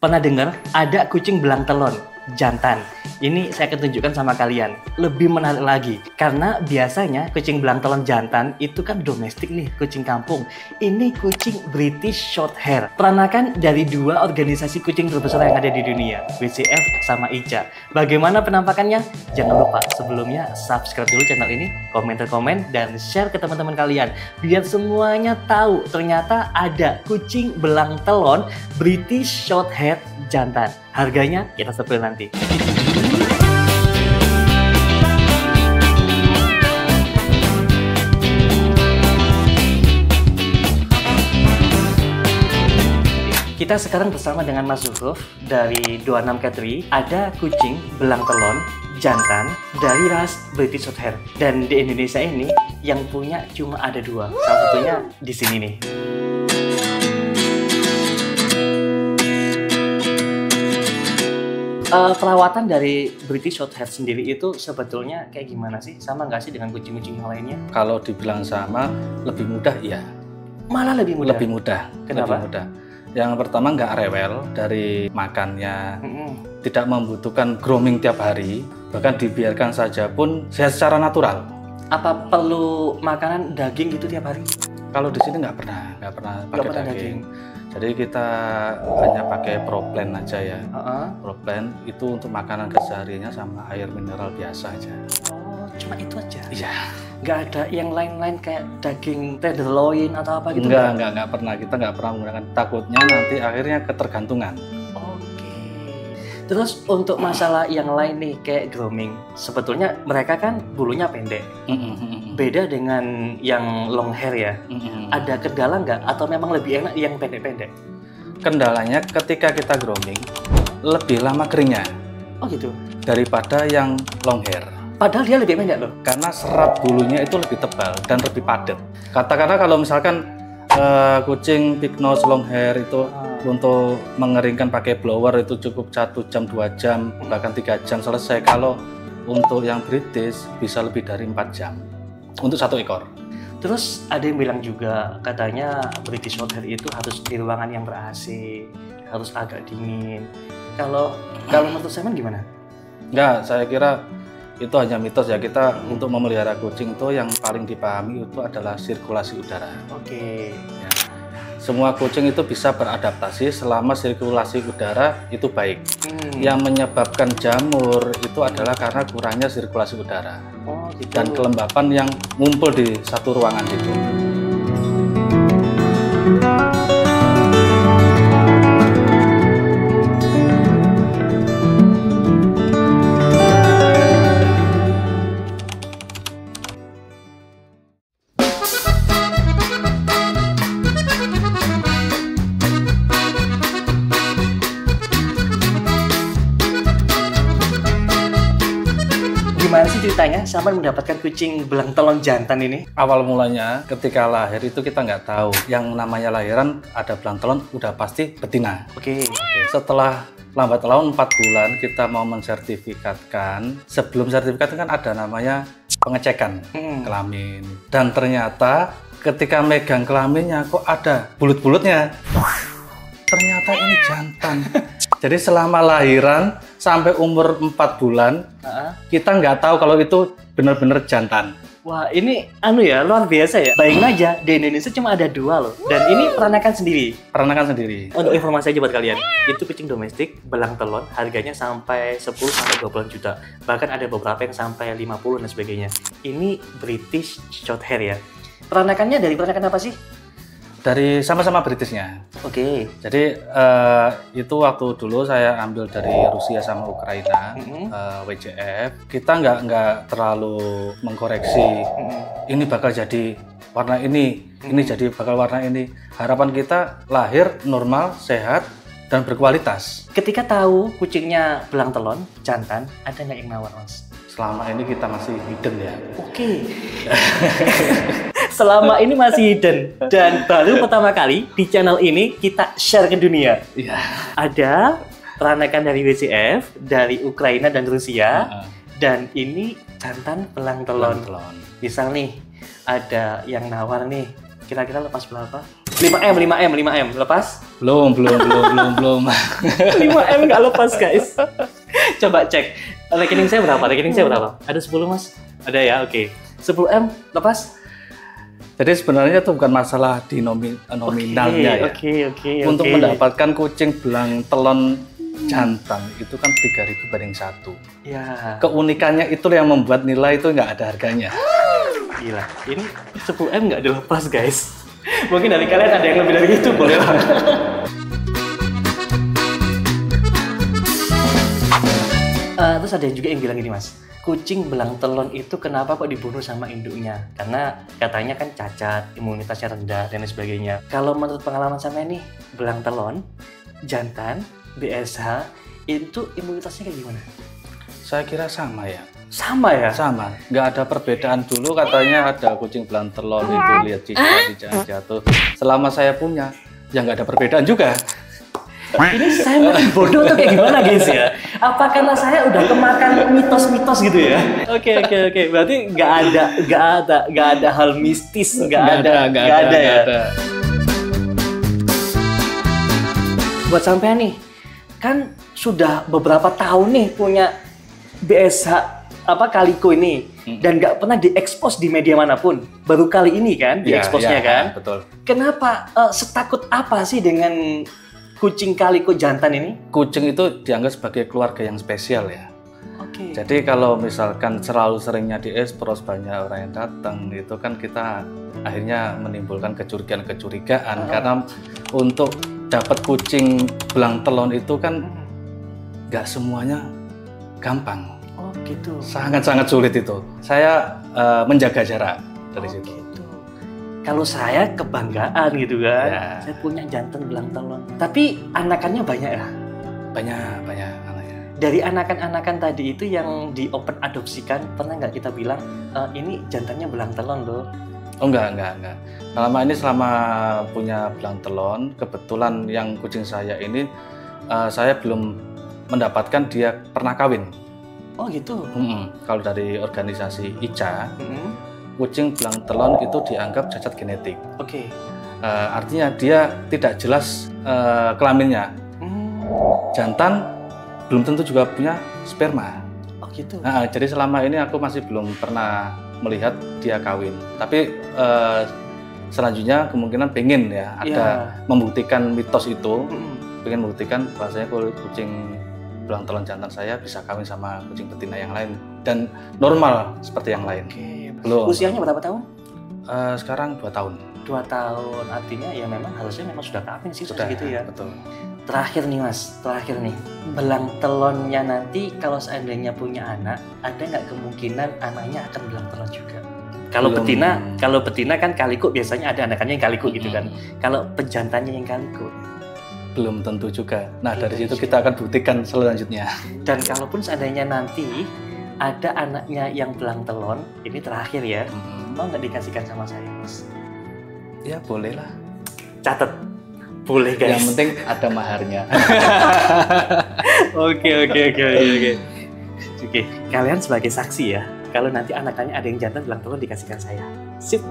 Pernah dengar ada kucing belang telon jantan? Ini saya akan tunjukkan sama kalian. Lebih menarik lagi, karena biasanya kucing belang telon jantan itu kan domestik nih, kucing kampung. Ini kucing British Shorthair, peranakan dari dua organisasi kucing terbesar yang ada di dunia, WCF sama ICA. Bagaimana penampakannya? Jangan lupa sebelumnya subscribe dulu channel ini, komen, dan share ke teman-teman kalian, biar semuanya tahu ternyata ada kucing belang telon British Shorthair jantan. Harganya kita spill nanti. Kita sekarang bersama dengan Mas Zuhruf dari 26 Cattery. Ada kucing belang telon jantan dari ras British Shorthair. Dan di Indonesia ini yang punya cuma ada dua. Salah satunya di sini nih. Perawatan dari British Shorthair sendiri itu sebetulnya kayak gimana sih? Sama nggak sih dengan kucing-kucing yang lainnya? Kalau dibilang sama, lebih mudah iya. Malah lebih mudah? Lebih mudah. Kenapa? Lebih mudah. Yang pertama nggak rewel dari makannya, tidak membutuhkan grooming tiap hari, bahkan dibiarkan saja pun sehat secara natural. Apa perlu makanan daging gitu tiap hari? Kalau di sini nggak pernah pakai daging. Jadi kita hanya pakai ProPlan aja ya. ProPlan itu untuk makanan kesehariannya sama air mineral biasa aja. Oh, cuma itu aja? Iya. Nggak ada yang lain-lain kayak daging tenderloin atau apa gitu? Nggak pernah. Kita nggak pernah menggunakan. Takutnya nanti akhirnya ketergantungan. Oke. Terus untuk masalah yang lain nih kayak grooming, sebetulnya mereka kan bulunya pendek. Beda dengan yang long hair ya. Ada kendala nggak? Atau memang lebih enak yang pendek-pendek? Kendalanya ketika kita grooming, lebih lama keringnya. Oh gitu? Daripada yang long hair. Padahal dia lebih pendek loh? Karena serat bulunya itu lebih tebal dan lebih padat. Katakanlah kalau misalkan kucing pig nose long hair itu untuk mengeringkan pakai blower itu cukup 1 jam, 2 jam, bahkan 3 jam selesai. Kalau untuk yang British bisa lebih dari 4 jam untuk 1 ekor. Terus ada yang bilang juga katanya British Shorthair itu harus di ruangan yang ber-AC, harus agak dingin. Kalau menurut Simon gimana? Enggak, saya kira itu hanya mitos ya. Kita untuk memelihara kucing itu yang paling dipahami itu adalah sirkulasi udara. Oke. Ya. Semua kucing itu bisa beradaptasi selama sirkulasi udara itu baik. Yang menyebabkan jamur itu adalah karena kurangnya sirkulasi udara. Oh, gitu. Dan kelembapan yang ngumpul di satu ruangan itu. Gimana sih ceritanya sampai mendapatkan kucing belang telon jantan ini? Awal mulanya ketika lahir itu kita nggak tahu. Yang namanya lahiran ada belang telon udah pasti betina. Oke. Setelah lambat laun 4 bulan kita mau mensertifikatkan. Sebelum sertifikat kan ada namanya pengecekan kelamin. Dan ternyata ketika megang kelaminnya kok ada bulut-bulutnya. Ternyata ini jantan. Jadi selama lahiran sampai umur 4 bulan, kita nggak tahu kalau itu benar-benar jantan. Wah, ini luar biasa ya. Bayangin aja, di Indonesia cuma ada 2 loh. Dan ini peranakan sendiri. Peranakan sendiri. Untuk informasi aja buat kalian, itu kucing domestik belang telon harganya sampai 10-20 juta. Bahkan ada beberapa yang sampai 50 dan sebagainya. Ini British Shorthair ya. Peranakannya dari peranakan apa sih? Dari sama-sama Britishnya. Oke. Jadi itu waktu dulu saya ambil dari Rusia sama Ukraina, WCF. Kita nggak terlalu mengkoreksi. Ini bakal jadi warna ini jadi bakal warna ini. Harapan kita lahir normal, sehat, dan berkualitas. Ketika tahu kucingnya belang telon jantan, ada nggak yang nawar, Mas? Selama ini kita masih hidden ya. Oke. Selama ini masih hidden dan baru pertama kali di channel ini kita share ke dunia. Iya. Ada peranakan dari WCF, dari Ukraina dan Rusia, dan ini jantan belang telon. Misal nih ada yang nawar nih, kira-kira lepas berapa? 5M, lepas? Belum. 5M nggak lepas, guys. Coba cek. Rekening saya berapa? Ada 10, Mas? Ada ya, oke. 10M, lepas? Jadi sebenarnya itu bukan masalah di nominalnya ya. Oke. Untuk mendapatkan kucing belang telon jantan itu kan 3.000 banding 1. Ya. Keunikannya itu yang membuat nilai itu nggak ada harganya. Gila, ini 10M nggak dilepas, guys. Mungkin dari kalian ada yang lebih dari itu, boleh lah. Terus ada juga yang bilang gini, Mas, kucing belang telon itu kenapa kok dibunuh sama induknya? Karena katanya kan cacat, imunitasnya rendah, dan lain sebagainya. Kalau menurut pengalaman saya nih, belang telon, jantan, BSH, itu imunitasnya kayak gimana? Saya kira sama ya. Sama ya? Sama, nggak ada perbedaan. Dulu katanya ada kucing belang telon itu lihat cicak jatuh. Selama saya punya, ya nggak ada perbedaan juga. Ini saya makin bodoh tuh kayak gimana, guys ya? Apa karena saya udah kemakan mitos-mitos gitu ya? Oke. Berarti nggak ada hal mistis, nggak ada ya. Buat sampean nih, kan sudah beberapa tahun nih punya BSH Calico ini dan nggak pernah diekspos di media manapun. Baru kali ini kan dieksposnya kan? Betul. Kenapa setakut apa sih dengan kucing Calico jantan ini? Kucing itu dianggap sebagai keluarga yang spesial ya. Oke. Jadi kalau misalkan terlalu seringnya diekspos, banyak orang yang datang, itu kan kita akhirnya menimbulkan kecurigaan karena untuk dapat kucing belang telon itu kan nggak semuanya gampang. Oh gitu. Sangat-sangat sulit itu. Saya menjaga jarak dari situ. Gitu. Kalau saya kebanggaan gitu kan, saya punya jantan belang telon. Tapi anakannya banyak ya? Banyak anaknya. Dari anakan-anakan tadi itu yang di open adopsikan, pernah nggak kita bilang ini jantannya belang telon loh? Oh enggak. Selama punya belang telon, kebetulan yang kucing saya ini saya belum mendapatkan dia pernah kawin. Oh gitu. Kalau dari organisasi ICA, kucing belang telon itu dianggap cacat genetik. Oke. Artinya dia tidak jelas kelaminnya. Jantan belum tentu juga punya sperma. Oh gitu. Jadi selama ini aku masih belum pernah melihat dia kawin. Tapi selanjutnya kemungkinan pengen ya ada membuktikan mitos itu, pengen membuktikan bahwasanya kucing belang telon jantan saya bisa kawin sama kucing betina yang lain dan normal seperti yang lain. Belum. Usianya berapa tahun? Sekarang 2 tahun. 2 tahun, artinya ya memang harusnya sudah kawin sih Sudah gitu ya. Betul. Terakhir nih Mas, belang telonnya nanti kalau seandainya punya anak, ada nggak kemungkinan anaknya akan belang telon juga? Kalau betina kan Calico biasanya ada anakannya yang Calico gitu kan. Kalau pejantannya yang Calico belum tentu juga. Nah, dari situ kita akan buktikan selanjutnya. Dan kalaupun seandainya nanti ada anaknya yang belang telon, ini terakhir ya, mau nggak dikasihkan sama saya, Mas? Ya, boleh lah. Catat. Boleh, guys. Yang penting ada maharnya. Oke. Kalian sebagai saksi ya, kalau nanti anakannya ada yang jantan belang telon dikasihkan saya. Sip.